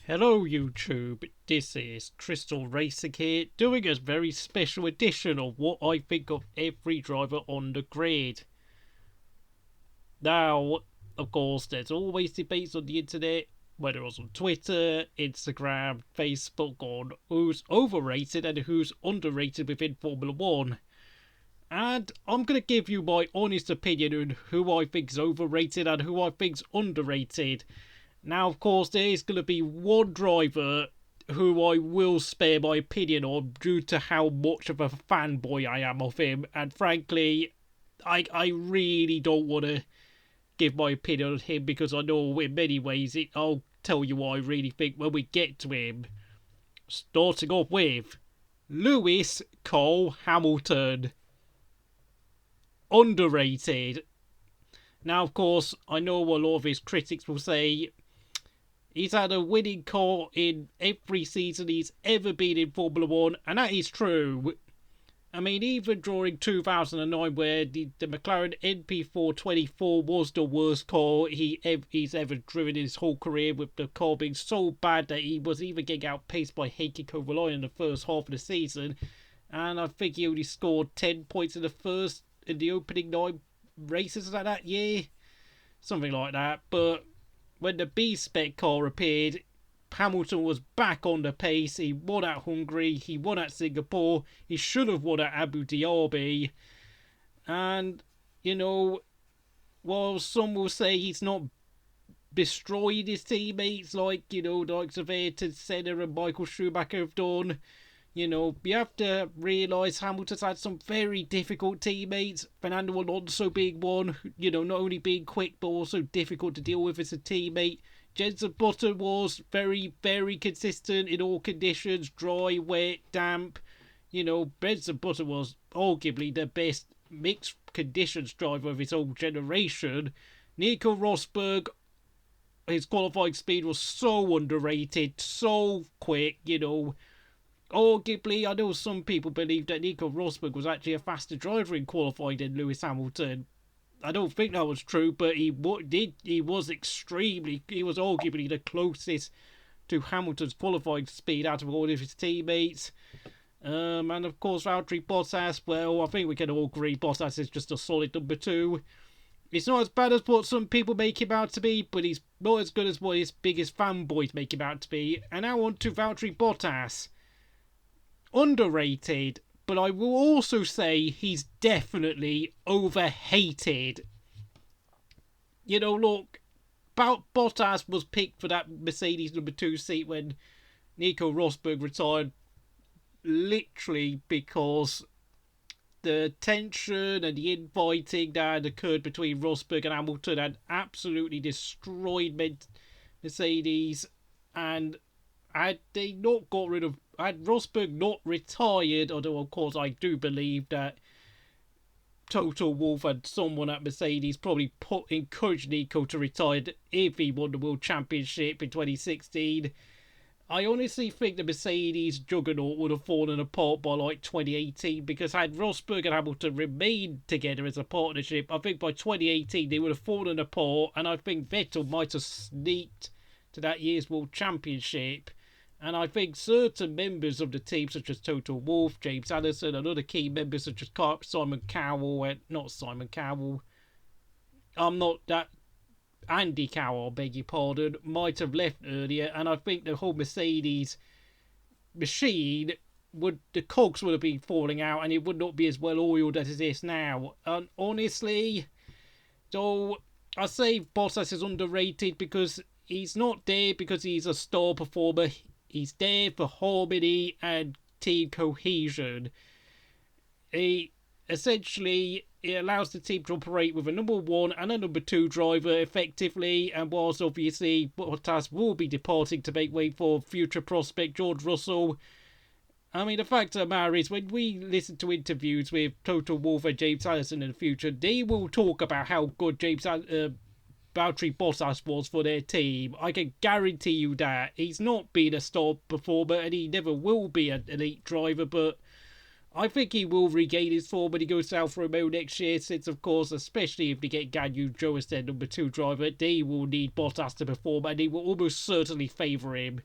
Hello YouTube, this is Crystal Racing here, doing a very special edition of what I think of every driver on the grid. Now, of course, there's always debates on the internet, whether it's on Twitter, Instagram, Facebook, on who's overrated and who's underrated within Formula 1. And I'm going to give you my honest opinion on who I think is overrated and who I think's underrated. Now, of course, there is going to be one driver who I will spare my opinion on due to how much of a fanboy I am of him. And frankly, I really don't want to give my opinion on him because I know in many ways I'll tell you what I really think when we get to him. Starting off with Lewis Cole Hamilton. Underrated. Now, of course, I know a lot of his critics will say he's had a winning car in every season he's ever been in Formula 1, and that is true. I mean, even during 2009, where the McLaren NP424 was the worst car he's ever driven in his whole career, with the car being so bad that he was even getting outpaced by Heikki Kovalainen in the first half of the season. And I think he only scored 10 points in the opening 9 races of that year. Something like that. But when the B-Spec car appeared, Hamilton was back on the pace. He won at Hungary, he won at Singapore, he should have won at Abu Dhabi. And, while some will say he's not destroyed his teammates like, the likes of Ayrton Senna and Michael Schumacher have done, you have to realise Hamilton's had some very difficult teammates. Fernando Alonso being one, not only being quick but also difficult to deal with as a teammate. Jenson Button was very, very consistent in all conditions, dry, wet, damp. Jenson Button was arguably the best mixed conditions driver of his own generation. Nico Rosberg, his qualifying speed was so underrated, so quick, Arguably, I know some people believe that Nico Rosberg was actually a faster driver in qualifying than Lewis Hamilton. I don't think that was true, but he was arguably the closest to Hamilton's qualifying speed out of all of his teammates. And of course, Valtteri Bottas, well, I think we can all agree Bottas is just a solid number 2. He's not as bad as what some people make him out to be, but he's not as good as what his biggest fanboys make him out to be. And now on to Valtteri Bottas. Underrated, but I will also say he's definitely overhated. Look, Bottas was picked for that Mercedes number 2 seat when Nico Rosberg retired, literally because the tension and the infighting that had occurred between Rosberg and Hamilton had absolutely destroyed Mercedes. And had they not got rid of, had Rosberg not retired, although of course I do believe that Toto Wolff and someone at Mercedes probably encouraged Nico to retire if he won the World Championship in 2016. I honestly think the Mercedes juggernaut would have fallen apart by like 2018, because had Rosberg and Hamilton remained together as a partnership, I think by 2018 they would have fallen apart, and I think Vettel might have sneaked to that year's World Championship. And I think certain members of the team, such as Toto Wolff, James Allison, and other key members such as Simon Cowell, Andy Cowell, I beg your pardon, might have left earlier. And I think the whole Mercedes machine the cogs would have been falling out, and it would not be as well oiled as it is now. And honestly, so I say Bottas is underrated because he's not there because he's a star performer. He's there for harmony and team cohesion. It allows the team to operate with a number 1 and a number 2 driver effectively, and whilst obviously Bottas will be departing to make way for future prospect George Russell, I mean, the fact of the matter is, when we listen to interviews with Toto Wolff and James Allison in the future, they will talk about how good Valtteri Bottas was for their team. I can guarantee you that. He's not been a star performer and he never will be an elite driver, but I think he will regain his form when he goes to Alfa Romeo next year, since, of course, especially if they get Ganyu Zhou as their number 2 driver, they will need Bottas to perform, and he will almost certainly favour him.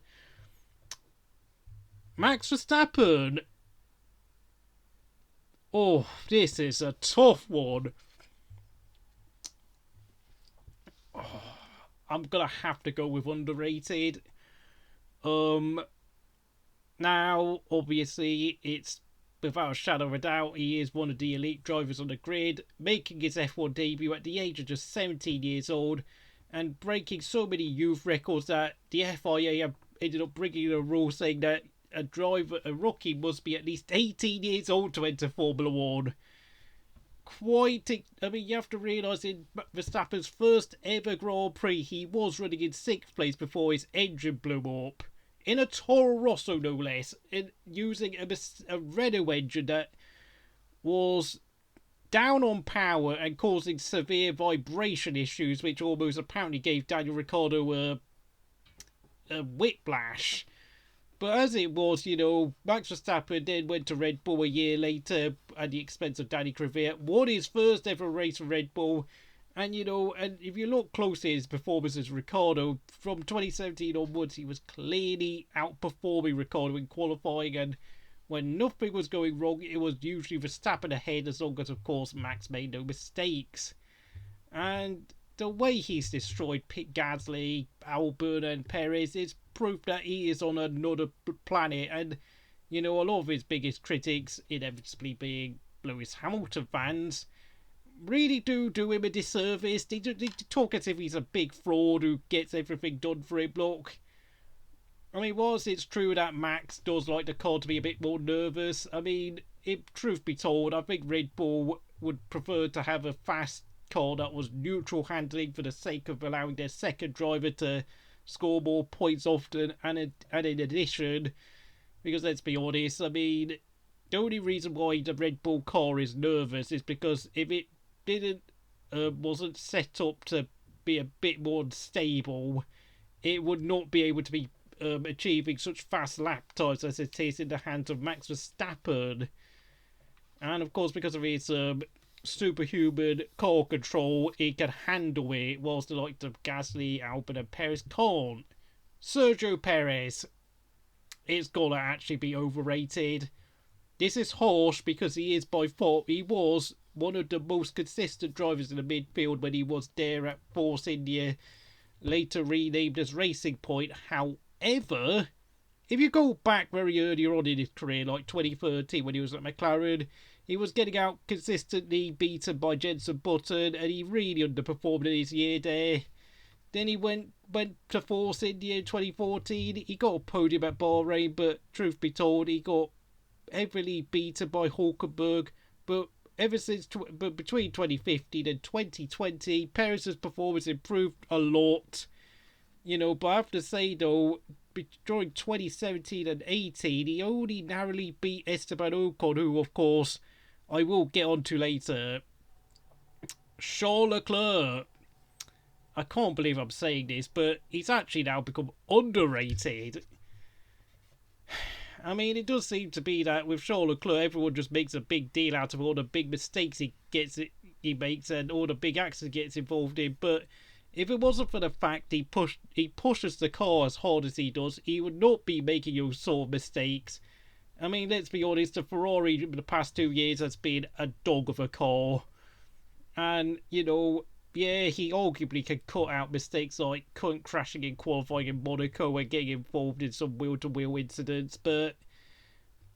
Max Verstappen. Oh, this is a tough one. Oh, I'm gonna have to go with underrated. Um, Now, obviously, it's without a shadow of a doubt, he is one of the elite drivers on the grid, making his F1 debut at the age of just 17 years old, and breaking so many youth records that the FIA have ended up bringing a rule saying that a rookie must be at least 18 years old to enter Formula One. I mean, you have to realise in Verstappen's first ever Grand Prix, he was running in 6th place before his engine blew up. In a Toro Rosso, no less, in using a Renault engine that was down on power and causing severe vibration issues, which almost apparently gave Daniel Ricciardo a whiplash. But as it was, Max Verstappen then went to Red Bull a year later at the expense of Danny Kvyat, won his first ever race for Red Bull, and and if you look closely at his performance as Ricciardo, from 2017 onwards, he was clearly outperforming Ricciardo in qualifying, and when nothing was going wrong, it was usually Verstappen ahead, as long as, of course, Max made no mistakes. And the way he's destroyed Gasly, Albon, and Perez is proof that he is on another planet. And, a lot of his biggest critics, inevitably being Lewis Hamilton fans, really do him a disservice. They talk as if he's a big fraud who gets everything done for him. Look, I mean, whilst it's true that Max does like the car to be a bit more nervous, I mean, truth be told, I think Red Bull would prefer to have a fast car that was neutral handling for the sake of allowing their second driver to score more points often, and in addition, because let's be honest, I mean, the only reason why the Red Bull car is nervous is because if it wasn't set up to be a bit more stable, it would not be able to be achieving such fast lap times as it is in the hands of Max Verstappen. And of course, because of his superhuman car control, it can handle it, whilst the likes of Gasly, Albon, and Perez can't. Sergio Perez, it's gotta actually be overrated. This is harsh because he was one of the most consistent drivers in the midfield when he was there at Force India, later renamed as Racing Point. However, if you go back very early on in his career, like 2013 when he was at McLaren, he was getting out consistently beaten by Jenson Button, and he really underperformed in his year there. Then he went to Force India in 2014. He got a podium at Bahrain, but truth be told, he got heavily beaten by Hulkenberg. But between 2015 and 2020, Perez's performance improved a lot. But I have to say though, during 2017 and 18, he only narrowly beat Esteban Ocon, who, of course, I will get onto later. Charles Leclerc. I can't believe I'm saying this, but he's actually now become underrated. I mean, it does seem to be that with Charles Leclerc, everyone just makes a big deal out of all the big mistakes he makes and all the big accidents he gets involved in. But if it wasn't for the fact he pushes the car as hard as he does, he would not be making those sort of mistakes. I mean, let's be honest, the Ferrari in the past 2 years has been a dog of a car. And, yeah, he arguably can cut out mistakes like crashing in qualifying in Monaco and getting involved in some wheel-to-wheel incidents, but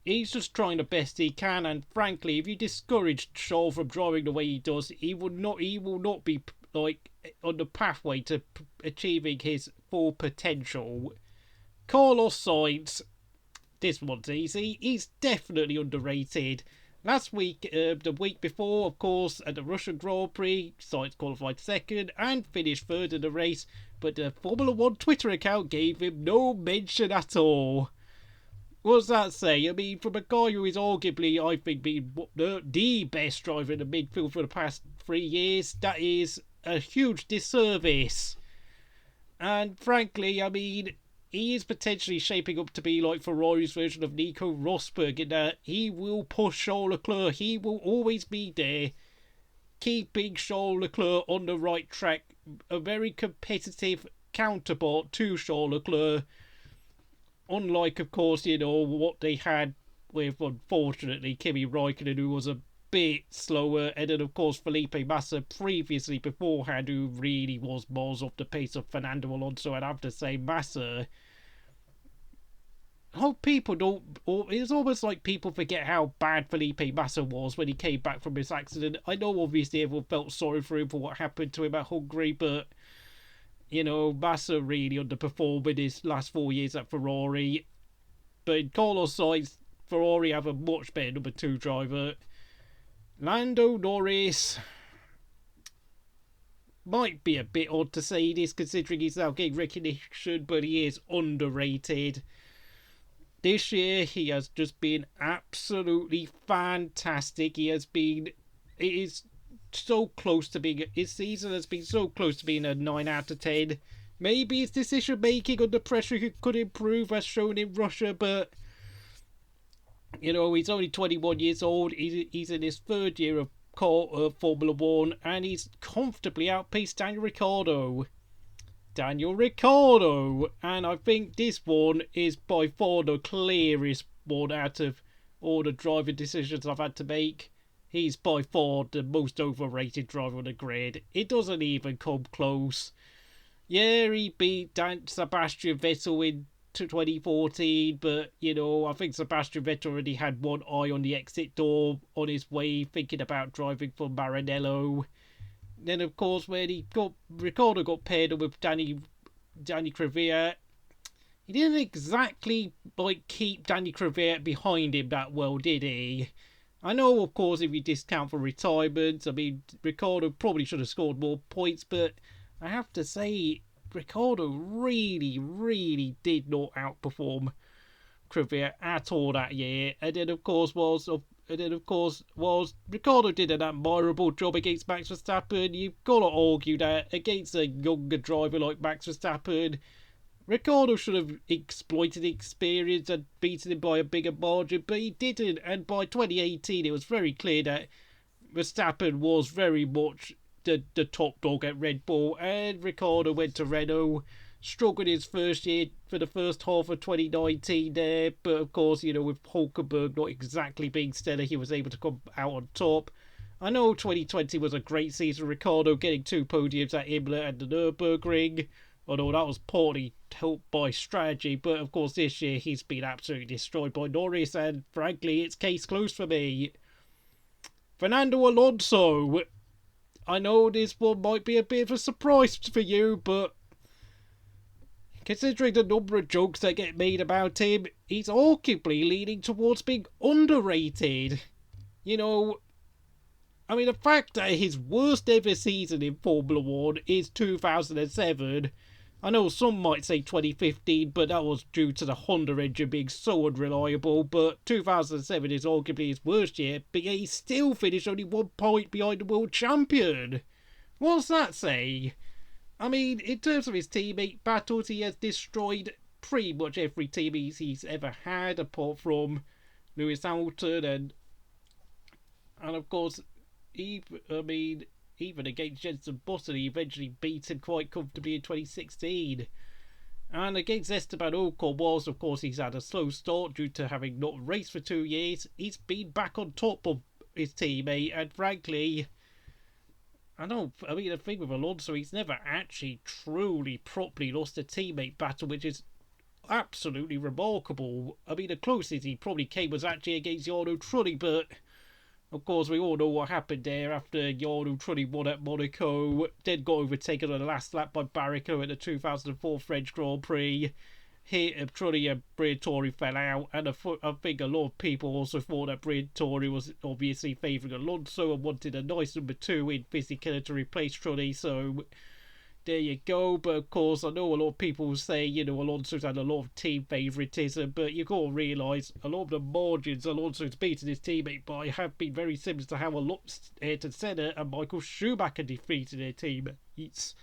he's just trying the best he can, and frankly, if you discourage Charles from driving the way he does, he will not be on the pathway to achieving his full potential. Carlos Sainz, this one's easy. He's definitely underrated. Last week, the week before, of course, at the Russian Grand Prix, Sainz qualified second and finished third in the race, but the Formula 1 Twitter account gave him no mention at all. What does that say? I mean, from a guy who is arguably, I think, been the best driver in the midfield for the past 3 years, that is a huge disservice. And frankly, I mean, he is potentially shaping up to be like Ferrari's version of Nico Rosberg in that he will push Charles Leclerc. He will always be there, keeping Charles Leclerc on the right track. A very competitive counterpart to Charles Leclerc. Unlike, of course, what they had with, unfortunately, Kimi Raikkonen, who was a bit slower, and then, of course, Felipe Massa previously beforehand, who really was miles off the pace of Fernando Alonso. And I have to say, Massa, how people don't, or it's almost like people forget how bad Felipe Massa was when he came back from his accident. I know obviously everyone felt sorry for him for what happened to him at Hungary, but Massa really underperformed in his last 4 years at Ferrari. But in Carlos Sainz, Ferrari have a much better number 2 driver. Lando Norris might be a bit odd to say this considering he's now getting recognition, but he is underrated. This year he has just been absolutely fantastic. It is so close to being, his season has been so close to being a 9 out of 10. Maybe his decision making under pressure could improve as shown in Russia, but he's only 21 years old. He's in his 3rd year of Formula 1, and he's comfortably outpaced Daniel Ricciardo. And I think this one is by far the clearest one out of all the driving decisions I've had to make. He's by far the most overrated driver on the grid. It doesn't even come close. Yeah, he beat Sebastian Vettel in 2014, but I think Sebastian Vettel already had one eye on the exit door on his way, thinking about driving for Maranello. Then, of course, when Ricciardo got paired up with Danny Kvyat, he didn't exactly keep Danny Kvyat behind him that well, did he? I know, of course, if you discount for retirement, I mean, Ricciardo probably should have scored more points, but I have to say, Ricciardo really, really did not outperform Kvyat at all that year. And then, of course, Ricciardo did an admirable job against Max Verstappen. You've got to argue that against a younger driver like Max Verstappen, Ricciardo should have exploited the experience and beaten him by a bigger margin, but he didn't. And by 2018, it was very clear that Verstappen was very much the top dog at Red Bull, and Ricciardo went to Renault, struggled his first year for the first half of 2019 there, but of course, with Hulkenberg not exactly being stellar, he was able to come out on top. I know 2020 was a great season, Ricciardo getting 2 podiums at Imola and the Nürburgring, although that was partly helped by strategy, but of course this year he's been absolutely destroyed by Norris, and frankly, it's case closed for me. Fernando Alonso, I know this one might be a bit of a surprise for you, but considering the number of jokes that get made about him, he's arguably leaning towards being underrated. The fact that his worst ever season in Formula 1 is 2007. I know some might say 2015, but that was due to the Honda engine being so unreliable, but 2007 is arguably his worst year, but yet he still finished only 1 point behind the world champion. What's that say? In terms of his teammate battles, he has destroyed pretty much every teammate he's ever had, apart from Lewis Hamilton, and of course, even against Jenson Button, he eventually beat him quite comfortably in 2016. And against Esteban Ocon, whilst of course he's had a slow start due to having not raced for 2 years, he's been back on top of his teammate, and frankly, the thing with Alonso, he's never actually truly properly lost a teammate battle, which is absolutely remarkable. The closest he probably came was actually against Jarno Trulli, but of course we all know what happened there after Jarno Trulli won at Monaco, then got overtaken on the last lap by Barrichello at the 2004 French Grand Prix. Here, Trulli and Briatore fell out, and I think a lot of people also thought that Briatore was obviously favouring Alonso and wanted a nice number 2 in Fisichella to replace Trulli, so there you go. But of course, I know a lot of people say, Alonso's had a lot of team favouritism, but you've got to realise a lot of the margins Alonso's beaten his teammate by have been very similar to how Ayrton Senna and Michael Schumacher defeated their teammates.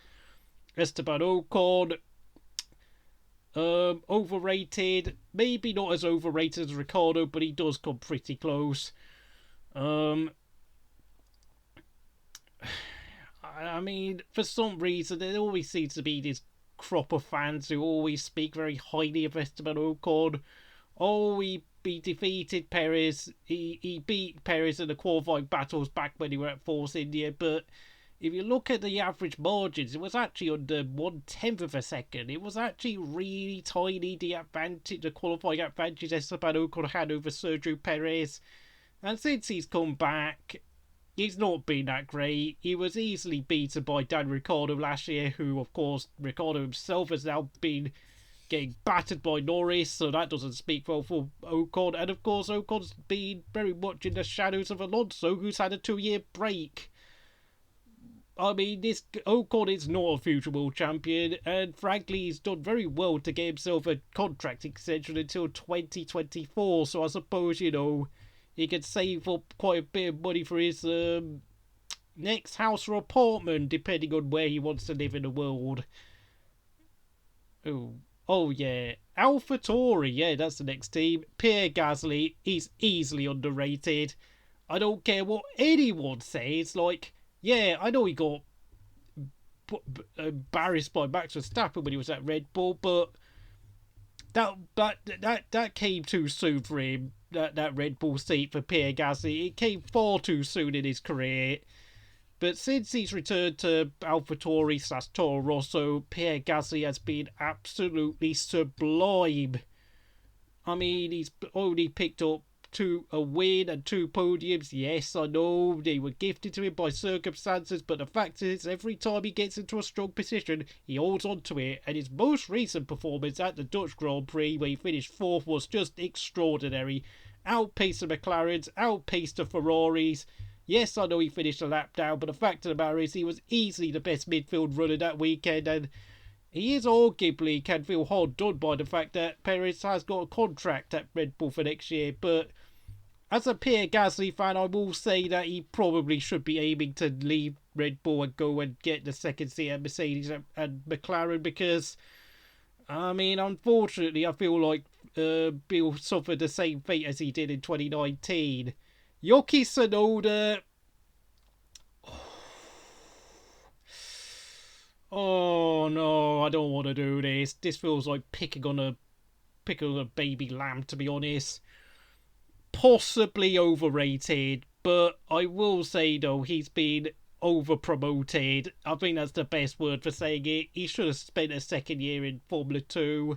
Esteban Ocon, Overrated, maybe not as overrated as Ricardo, but he does come pretty close. Um, I mean, for some reason, there always seems to be this crop of fans who always speak very highly of Esteban Ocon. Oh, he defeated Perez. He beat Perez in the qualifying battles back when he were at Force India. But if you look at the average margins, it was actually under 1/10 of a second. It was actually really tiny, the advantage, the qualifying advantage Esteban Ocon had over Sergio Perez. And since he's come back, he's not been that great. He was easily beaten by Dan Ricciardo last year, who, of course, Ricciardo himself has now been getting battered by Norris, so that doesn't speak well for Ocon. And of course, Ocon's been very much in the shadows of Alonso, who's had a 2-year break. I mean, this Ocon is not a future world champion, and frankly, he's done very well to get himself a contract extension until 2024. So I suppose, he could save up quite a bit of money for his next house or apartment, depending on where he wants to live in the world. Oh yeah, AlphaTauri, yeah, that's the next team. Pierre Gasly, he's easily underrated. I don't care what anyone says. Like, yeah, I know he got embarrassed by Max Verstappen when he was at Red Bull, but that came too soon for him. That Red Bull seat for Pierre Gasly, it came far too soon in his career. But since he's returned to AlphaTauri / Toro Rosso, Pierre Gasly has been absolutely sublime. I mean, he's only picked up a win and 2 podiums. Yes, I know they were gifted to him by circumstances, but the fact is, every time he gets into a strong position, he holds on to it. And his most recent performance at the Dutch Grand Prix, where he finished 4th, was just extraordinary. Outpaced the McLarens, outpaced the Ferraris. Yes, I know he finished a lap down, but the fact of the matter is he was easily the best midfield runner that weekend, and he is arguably can feel hard done by the fact that Perez has got a contract at Red Bull for next year. But as a Pierre Gasly fan, I will say that he probably should be aiming to leave Red Bull and go and get the second seat at Mercedes and McLaren, because, I mean, unfortunately, I feel like Bill suffered the same fate as he did in 2019. Yuki Tsunoda. Oh no, I don't want to do this. This feels like picking on a baby lamb, to be honest. Possibly overrated, but I will say though, he's been over promoted. I think that's the best word for saying it. He should have spent a second year in Formula 2.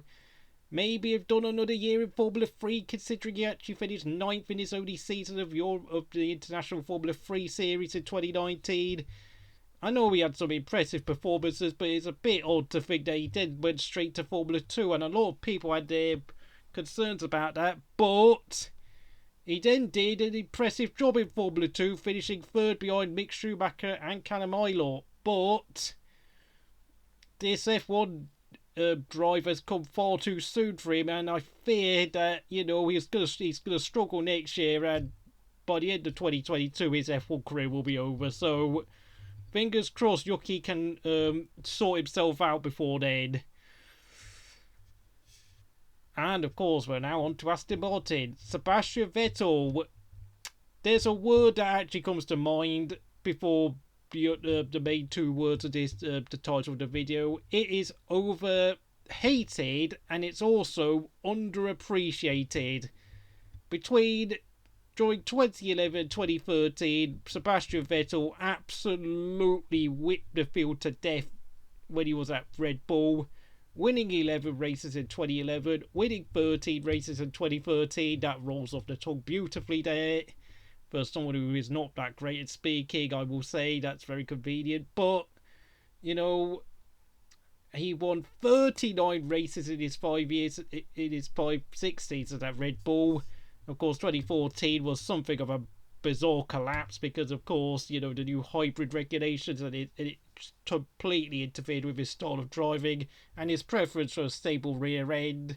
Maybe have done another year in Formula 3, considering he actually finished 9th in his only season of the International Formula 3 Series in 2019. I know he had some impressive performances, but it's a bit odd to think that he then went straight to Formula 2, and a lot of people had their concerns about that, but he then did an impressive job in Formula 2, finishing 3rd behind Mick Schumacher and Callum Ilott. But this F1 driver's come far too soon for him, and I fear that he's gonna struggle next year, and by the end of 2022 his F1 career will be over. So fingers crossed Yuki can sort himself out before then. And of course, we're now on to Aston Martin. Sebastian Vettel. There's a word that actually comes to mind before the main 2 words of this, the title of the video. It is overhated, and it's also underappreciated. During 2011 2013, Sebastian Vettel absolutely whipped the field to death when he was at Red Bull, winning 11 races in 2011, winning 13 races in 2013. That rolls off the tongue beautifully there. For someone who is not that great at speaking, I will say that's very convenient. But, he won 39 races in his 6 seasons at Red Bull. Of course, 2014 was something of a bizarre collapse because, of course, the new hybrid regulations, and it completely interfered with his style of driving and his preference for a stable rear end.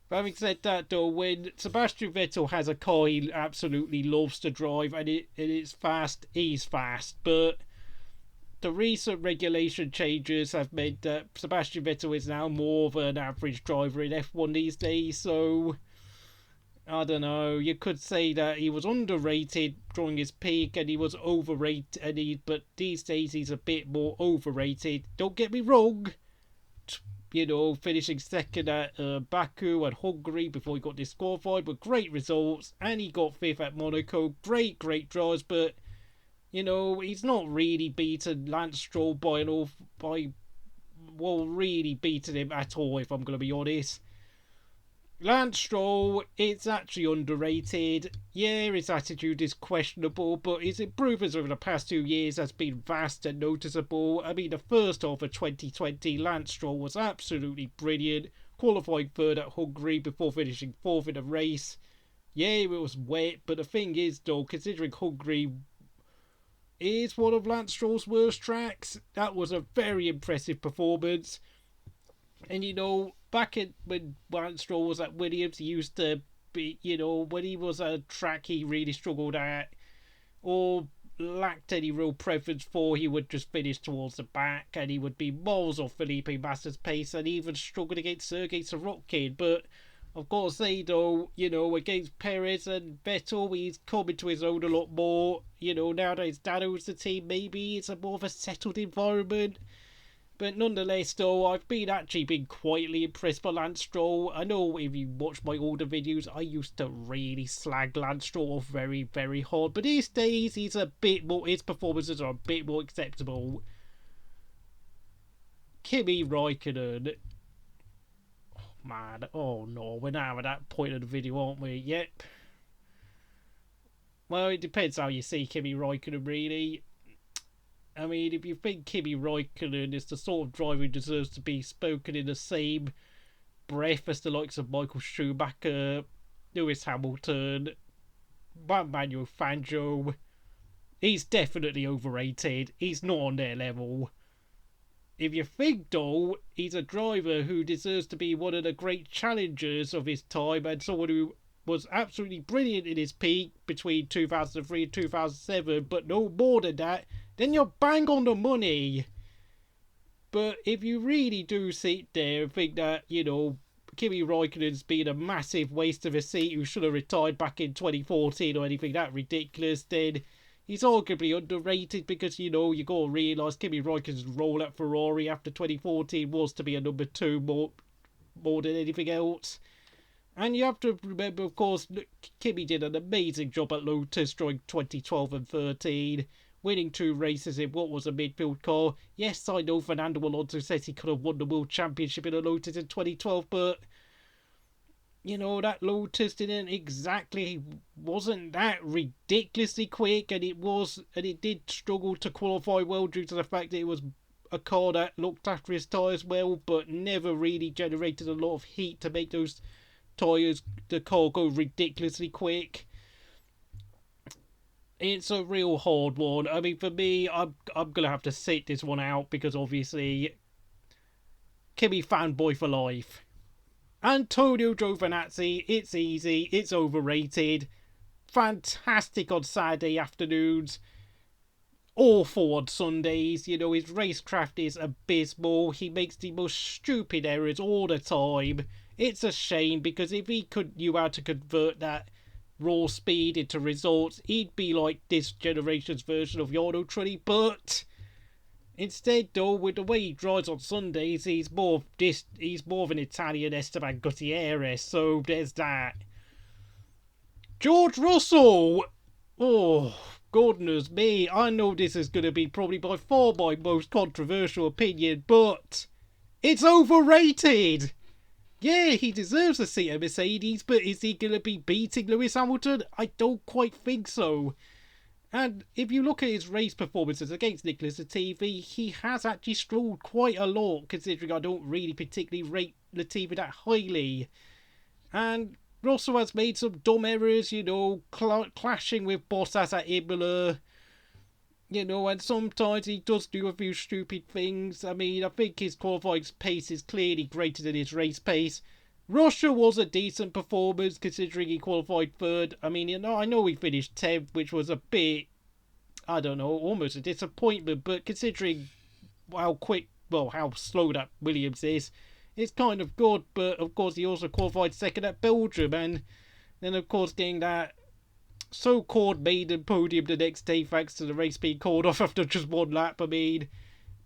But having said that, though, when Sebastian Vettel has a car he absolutely loves to drive and it's fast, he's fast. But the recent regulation changes have meant that Sebastian Vettel is now more of an average driver in F1 these days, so I don't know. You could say that he was underrated during his peak and he was overrated, but these days he's a bit more overrated. Don't get me wrong, finishing second at Baku and Hungary before he got disqualified were great results, and he got fifth at Monaco. Great drives, but he's not really beaten Lance Stroll really beaten him at all, if I'm going to be honest. Lance Stroll, it's actually underrated. Yeah, his attitude is questionable, but his improvements over the past 2 years has been vast and noticeable. I mean, the first half of 2020, Lance Stroll was absolutely brilliant, qualifying third at Hungary before finishing fourth in the race. Yeah, it was wet, but the thing is, though, considering Hungary is one of Lance Stroll's worst tracks, that was a very impressive performance. And back when Lance Stroll was at Williams, he used to be, when he was a track he really struggled at or lacked any real preference for, he would just finish towards the back and he would be miles off Felipe Massa's pace and even struggled against Sergei Sorokin. But I've got to say, though, against Perez and Vettel, he's coming to his own a lot more. Now that his dad owns the team, maybe it's a more of a settled environment. But nonetheless, though, I've actually been quietly impressed by Lance Stroll. I know if you watch my older videos, I used to really slag Lance Stroll off very, very hard. But these days, his performances are a bit more acceptable. Kimi Raikkonen. Oh, man. Oh, no. We're now at that point of the video, aren't we? Yep. Well, it depends how you see Kimi Raikkonen, really. I mean, if you think Kimi Raikkonen is the sort of driver who deserves to be spoken in the same breath as the likes of Michael Schumacher, Lewis Hamilton, Manuel Fangio, he's definitely overrated. He's not on their level. If you think, though, he's a driver who deserves to be one of the great challengers of his time and someone who was absolutely brilliant in his peak between 2003 and 2007, but no more than that, then you're bang on the money. But if you really do sit there and think that, Kimi Raikkonen's been a massive waste of a seat who should have retired back in 2014 or anything that ridiculous, then he's arguably underrated because, you got to realise Kimi Raikkonen's role at Ferrari after 2014 was to be a number two more than anything else. And you have to remember, of course, Kimi did an amazing job at Lotus during 2012 and 13. Winning 2 races in what was a midfield car. Yes, I know Fernando Alonso says he could have won the World Championship in a Lotus in 2012, but that Lotus wasn't that ridiculously quick, and it did struggle to qualify well due to the fact that it was a car that looked after his tyres well, but never really generated a lot of heat to make the car go ridiculously quick. It's a real hard one. I mean, for me, I'm gonna have to sit this one out because obviously, Kimi fanboy for life. Antonio Giovinazzi, it's easy, it's overrated. Fantastic on Saturday afternoons. Awful on Sundays. His racecraft is abysmal. He makes the most stupid errors all the time. It's a shame because if he knew how to convert that raw speed into results, he'd be like this generation's version of Jarno Trulli, but instead, though, with the way he drives on Sundays, he's more of an Italian Esteban Gutierrez, so there's that. George Russell! Oh, goodness me, I know this is going to be probably by far my most controversial opinion, but it's overrated! Yeah, he deserves a seat at Mercedes, but is he going to be beating Lewis Hamilton? I don't quite think so. And if you look at his race performances against Nicholas Latifi, he has actually struggled quite a lot, considering I don't really particularly rate Latifi that highly. And Russell has made some dumb errors, clashing with Bottas at Imola. And sometimes he does do a few stupid things. I mean, I think his qualifying pace is clearly greater than his race pace. Russia was a decent performance considering he qualified third. I mean, I know he finished 10th, which was a bit I don't know, almost a disappointment. But considering how slow that Williams is, it's kind of good. But of course, he also qualified second at Belgium, and then of course getting that so-called maiden podium the next day thanks to the race being called off after just one lap. I mean,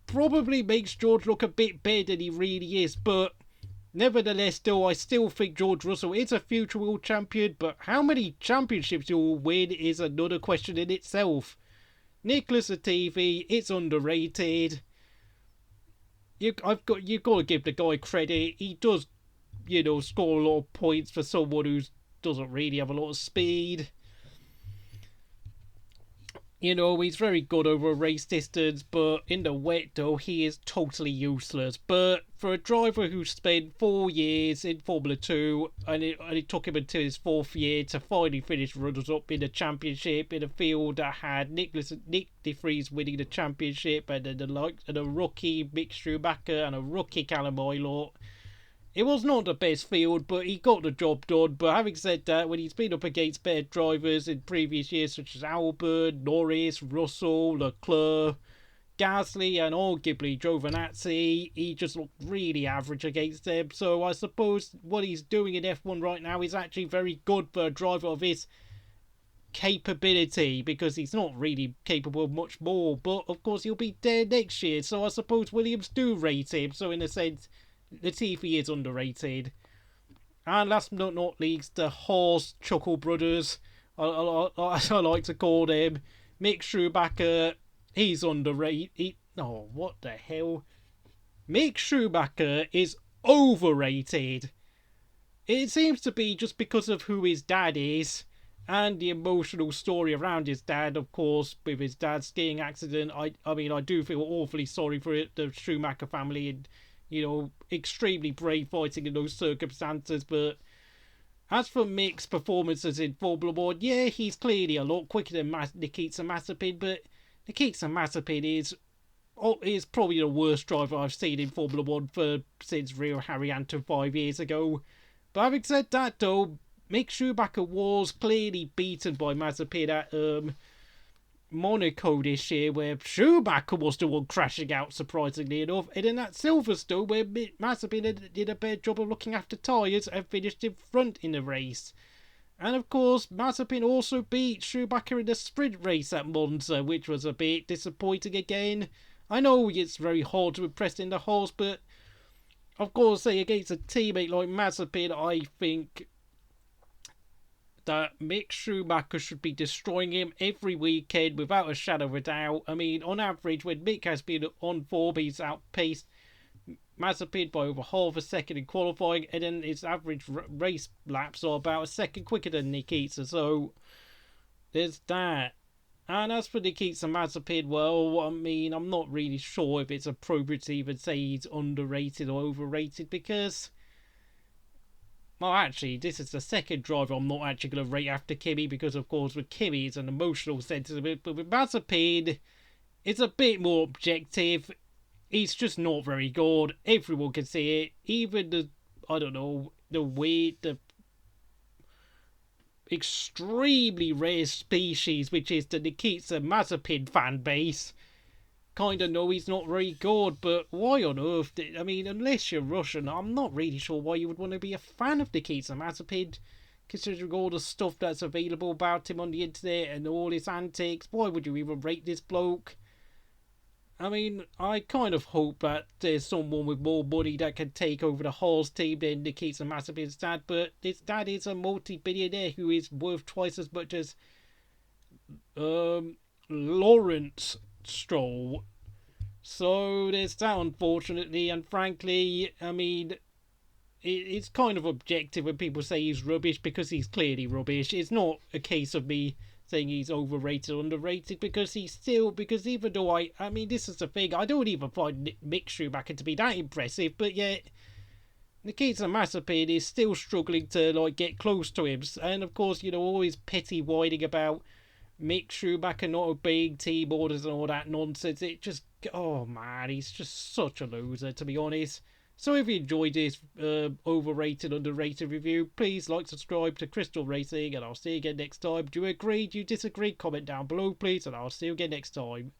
probably makes George look a bit better than he really is, but nevertheless, though, I still think George Russell is a future world champion, but how many championships he will win is another question in itself. Nicholas Latifi, it's underrated. You've got to give the guy credit. He does, score a lot of points for someone who doesn't really have a lot of speed. He's very good over a race distance, but in the wet, though, he is totally useless. But for a driver who spent 4 years in Formula 2, and it took him until his 4th year to finally finish runners-up in the championship, in a field that had Nick de Vries winning the championship, and then a rookie Mick Schumacher, and a rookie Callum Ilott. It was not the best field, but he got the job done. But having said that, when he's been up against better drivers in previous years, such as Albon, Norris, Russell, Leclerc, Gasly, and arguably Giovinazzi, he just looked really average against them. So I suppose what he's doing in F1 right now is actually very good for a driver of his capability, because he's not really capable of much more. But of course, he'll be there next year, so I suppose Williams do rate him. So in a sense, Latifi is underrated. And last but not least, the Horse Chuckle Brothers, I like to call them. Mick Schumacher, he's underrated. What the hell? Mick Schumacher is overrated. It seems to be just because of who his dad is, and the emotional story around his dad, of course, with his dad's skiing accident. I mean, I do feel awfully sorry for the Schumacher family, and extremely brave fighting in those circumstances. But as for Mick's performances in Formula 1, yeah, he's clearly a lot quicker than Nikita Mazepin, but Nikita Mazepin is probably the worst driver I've seen in Formula 1 since Rio Haryanto 5 years ago. But having said that, though, Mick Schumacher was clearly beaten by Mazepin at Monaco this year, where Schumacher was the one crashing out, surprisingly enough, and in that Silverstone, where Mazepin did a better job of looking after tyres and finished in front in the race. And of course, Mazepin also beat Schumacher in the sprint race at Monza, which was a bit disappointing again. I know it's very hard to impress in the horse, but of course, say against a teammate like Mazepin, I think that Mick Schumacher should be destroying him every weekend without a shadow of a doubt. I mean, on average, when Mick has been on form, he's outpaced Mazepin by over half a second in qualifying, and then his average race laps are about a second quicker than Nikita. So there's that. And as for Nikita Mazepin, well, I mean, I'm not really sure if it's appropriate to even say he's underrated or overrated, because, well, actually, this is the second driver I'm not actually going to rate after Kimi, because, of course, with Kimi, it's an emotional sentiment. But with Mazepin, it's a bit more objective. He's just not very good. Everyone can see it. Even the extremely rare species, which is the Nikita Mazepin fan base, kind of know he's not very good. But why on earth? I mean, unless you're Russian, I'm not really sure why you would want to be a fan of Nikita Mazepin, considering all the stuff that's available about him on the internet and all his antics. Why would you even rate this bloke? I mean, I kind of hope that there's someone with more money that can take over the Haas team than Nikita Mazepin's dad, but his dad is a multi-billionaire who is worth twice as much as Lawrence Stroll. So there's that, unfortunately, and frankly, I mean, it's kind of objective when people say he's rubbish, because he's clearly rubbish. It's not a case of me saying he's overrated or underrated, because even though I mean, this is the thing, I don't even find Mick Schumacher to be that impressive, but yet Nikita Mazepin is still struggling to get close to him. And of course, always petty whining about Mick Schumacher not obeying team orders and all that nonsense. It just, oh man, he's just such a loser, to be honest. So if you enjoyed this overrated, underrated review, please like, subscribe to Crystal Racing, and I'll see you again next time. Do you agree? Do you disagree? Comment down below, please, and I'll see you again next time.